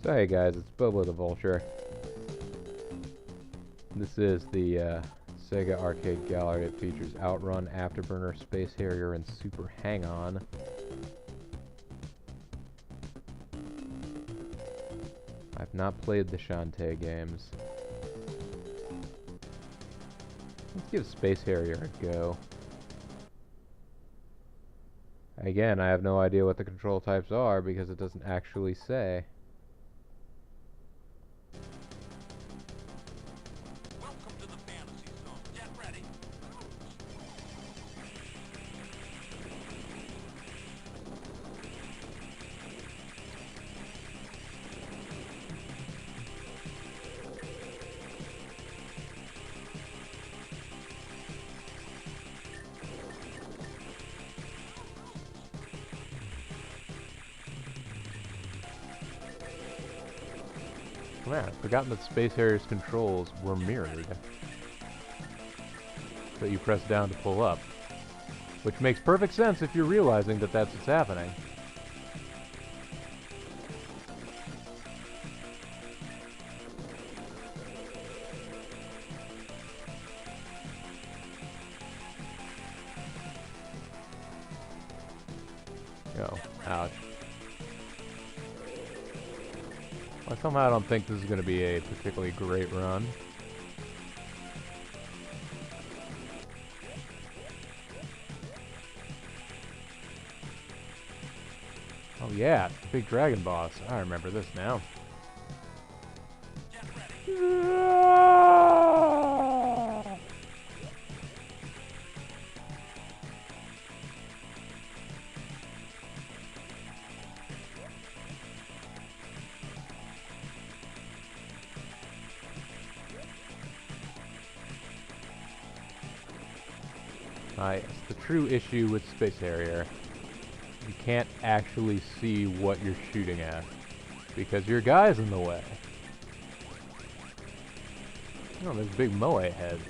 So hey guys, it's Bobo the Vulture. This is the Sega Arcade Gallery. It features Outrun, Afterburner, Space Harrier, and Super Hang-On. I've not played the Shantae games. Let's give Space Harrier a go. Again, I have no idea what the control types are because it doesn't actually say. Man, I've forgotten that Space Harrier's controls were mirrored. But you press down to pull up. Which makes perfect sense if you're realizing that that's what's happening. Oh, ouch. I somehow don't think this is going to be a particularly great run. Oh yeah, big dragon boss. I remember this now. The true issue with Space Harrier, you can't actually see what you're shooting at because your guy's in the way. Oh, there's big moe heads.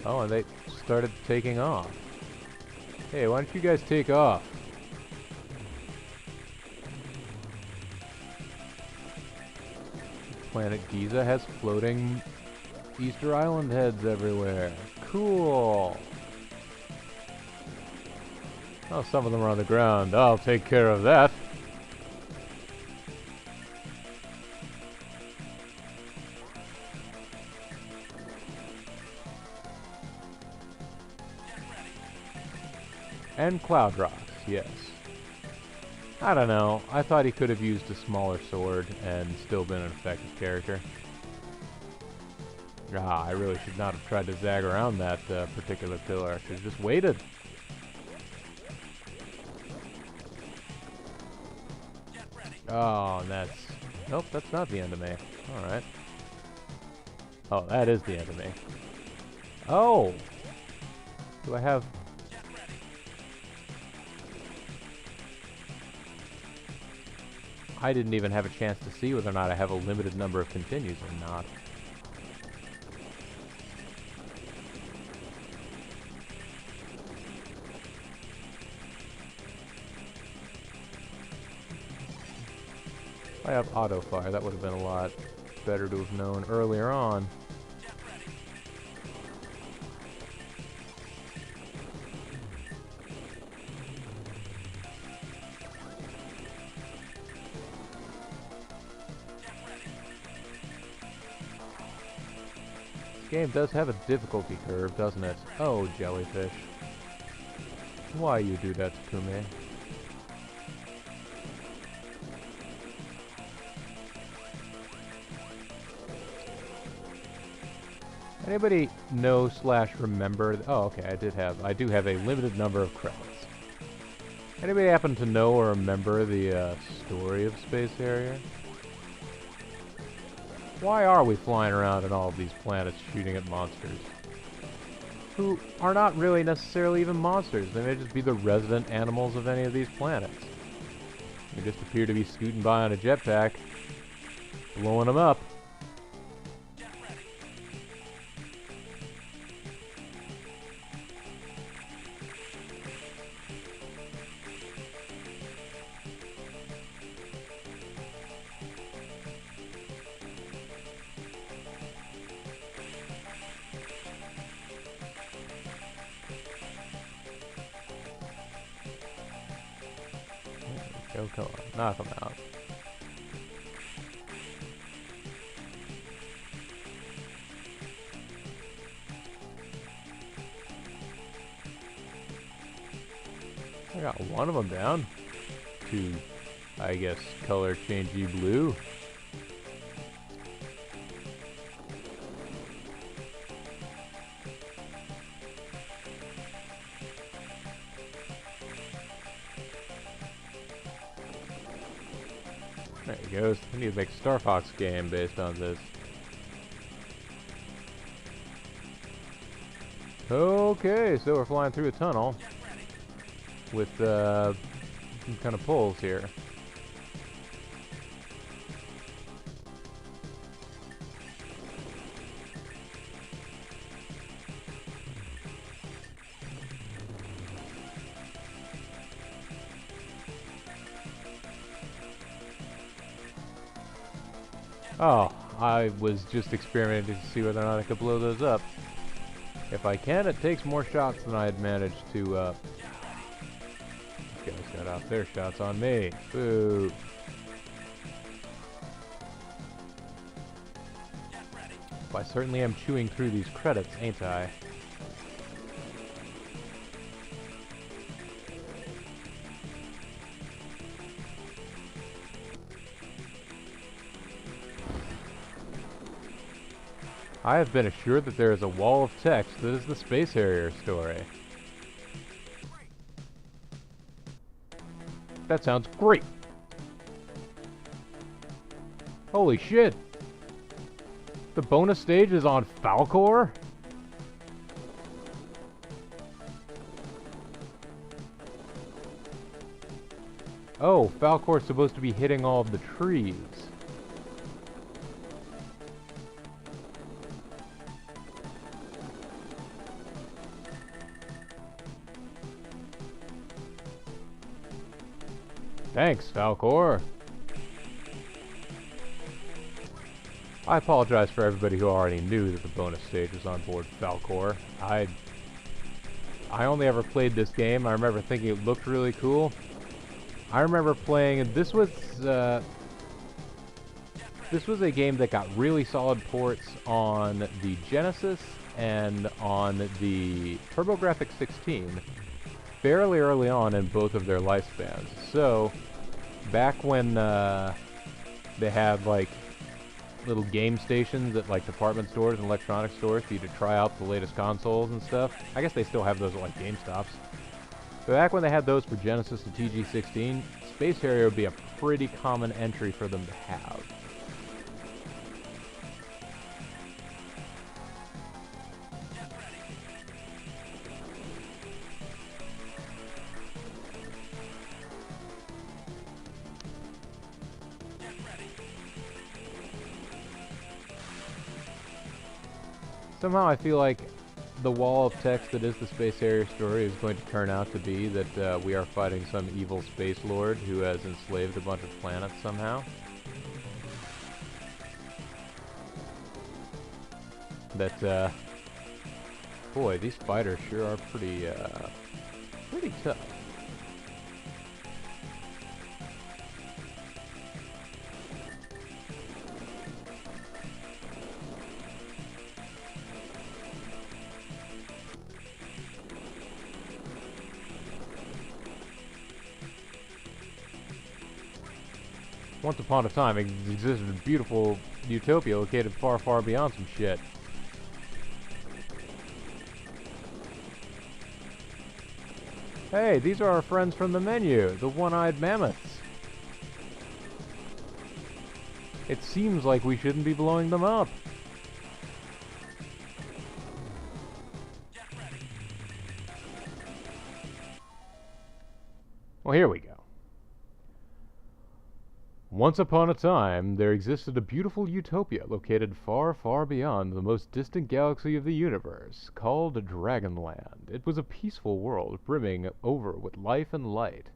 Oh, and they started taking off. Hey, why don't you guys take off? Planet Giza has floating Easter Island heads everywhere. Cool. Oh, some of them are on the ground. I'll take care of that. And Cloud Rocks, yes. I don't know. I thought he could have used a smaller sword and still been an effective character. I really should not have tried to zag around that particular pillar. I should have just waited. Oh, and that's... Nope, that's not the end of me. Alright. Oh, that is the end of me. Oh! Do I have... I didn't even have a chance to see whether or not I have a limited number of continues or not. If I have auto fire, that would have been a lot better to have known earlier on. This game does have a difficulty curve, doesn't it? Oh, jellyfish. Why you do that to me? Anybody know / remember? Oh, okay, I do have a limited number of credits. Anybody happen to know or remember the story of Space Harrier? Why are we flying around in all of these planets shooting at monsters? Who are not really necessarily even monsters. They may just be the resident animals of any of these planets. They just appear to be scooting by on a jetpack, blowing them up. Go, come on. Knock them out. I got one of them down. To, I guess, color changey blue. There he goes. We need to make a Star Fox game based on this. Okay, so we're flying through a tunnel with some kind of poles here. Oh, I was just experimenting to see whether or not I could blow those up. If I can, it takes more shots than I had managed to, these guys got off their shots on me. Boo. I certainly am chewing through these credits, ain't I? I have been assured that there is a wall of text that is the Space Harrier story. That sounds great! Holy shit! The bonus stage is on Falcor? Oh, Falcor's supposed to be hitting all of the trees. Thanks, Falcor. I apologize for everybody who already knew that the bonus stage was on board Falcor. I only ever played this game. I remember thinking it looked really cool. I remember playing, and this was a game that got really solid ports on the Genesis and on the TurboGrafx 16 fairly early on in both of their lifespans. So, back when they had like little game stations at like department stores and electronics stores for you to try out the latest consoles and stuff. I guess they still have those at like GameStops. But back when they had those for Genesis and TG16, Space Harrier would be a pretty common entry for them to have. Somehow I feel like the wall of text that is the Space Harrier story is going to turn out to be that we are fighting some evil space lord who has enslaved a bunch of planets somehow. That, boy, these fighters sure are pretty tough. Once upon a time, it existed a beautiful utopia located far, far beyond some shit. Hey, these are our friends from the menu, the one-eyed mammoths. It seems like we shouldn't be blowing them up. Well, here we go. Once upon a time, there existed a beautiful utopia located far, far beyond the most distant galaxy of the universe, called Dragonland. It was a peaceful world, brimming over with life and light.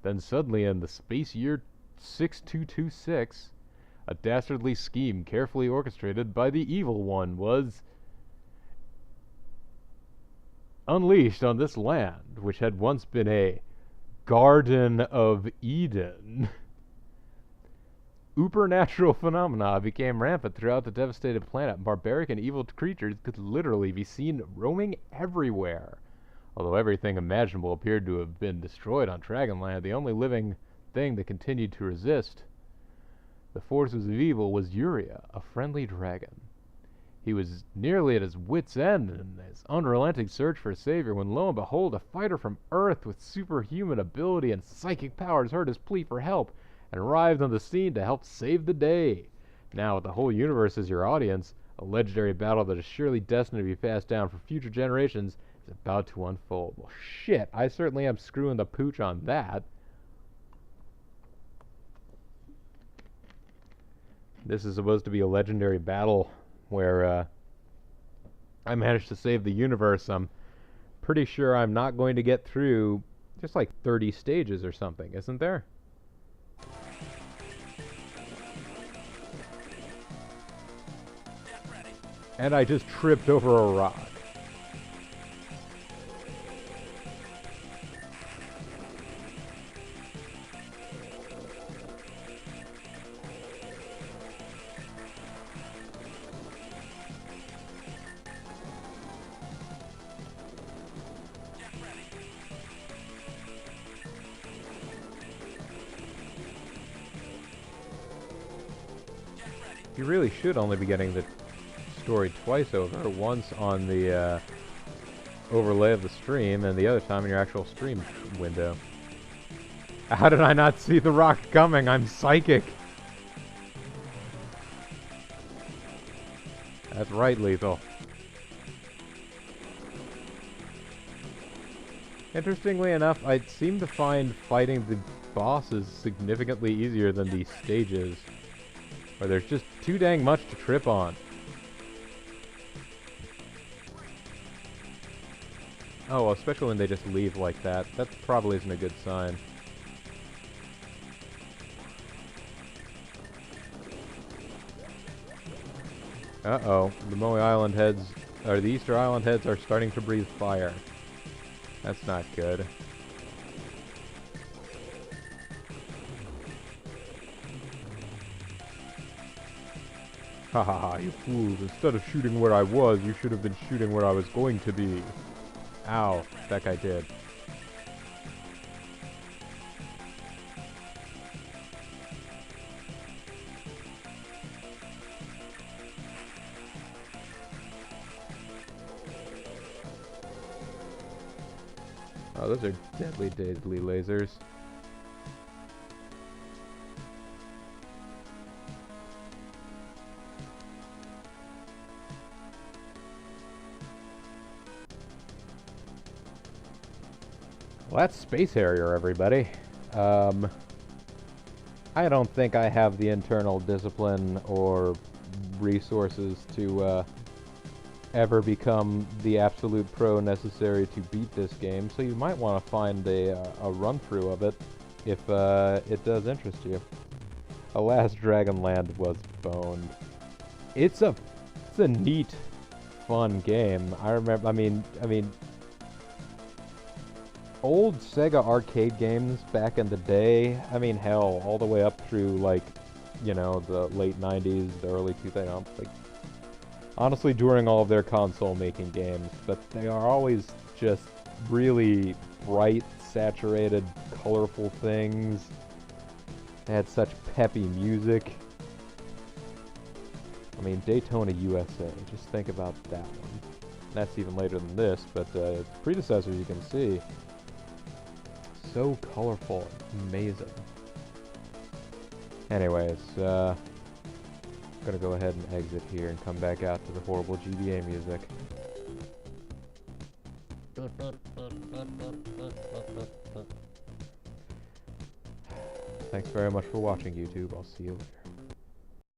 Then suddenly, in the space year 6226, a dastardly scheme carefully orchestrated by the Evil One was unleashed on this land, which had once been a Garden of Eden. Supernatural phenomena became rampant throughout the devastated planet. Barbaric and evil creatures could literally be seen roaming everywhere. Although everything imaginable appeared to have been destroyed on Dragonland, the only living thing that continued to resist the forces of evil was Uriah, a friendly dragon. He was nearly at his wit's end in his unrelenting search for a savior when, lo and behold, a fighter from Earth with superhuman ability and psychic powers heard his plea for help and arrived on the scene to help save the day. Now, with the whole universe as your audience, a legendary battle that is surely destined to be passed down for future generations is about to unfold. Well, shit, I certainly am screwing the pooch on that. This is supposed to be a legendary battle where I managed to save the universe. I'm pretty sure I'm not going to get through just like 30 stages or something, isn't there? And I just tripped over a rock. You really should only be getting the story twice over, once on the overlay of the stream and the other time in your actual stream window. How did I not see the rock coming? I'm psychic. That's right, Lethal. Interestingly enough, I seem to find fighting the bosses significantly easier than the stages, where there's just too dang much to trip on. Oh, well, especially when they just leave like that. That probably isn't a good sign. Uh-oh. The Moe Island heads, or the Easter Island heads are starting to breathe fire. That's not good. Ha ha ha, you fools. Instead of shooting where I was, you should have been shooting where I was going to be. Ow. That guy did. Oh, those are deadly, deadly lasers. Well, that's Space Harrier, everybody. I don't think I have the internal discipline or resources to ever become the absolute pro necessary to beat this game, so you might want to find a run-through of it if it does interest you. Alas, Dragonland was boned. It's a neat, fun game. I remember, I mean, old Sega arcade games back in the day, I mean, hell, all the way up through, like, you know, the late 90s, the early 2000s, like, honestly, during all of their console-making games, but they are always just really bright, saturated, colorful things. They had such peppy music. I mean, Daytona USA, just think about that one. That's even later than this, but its predecessors you can see. So colorful, amazing. Anyways, I'm gonna go ahead and exit here and come back out to the horrible GBA music. Thanks very much for watching, YouTube. I'll see you later.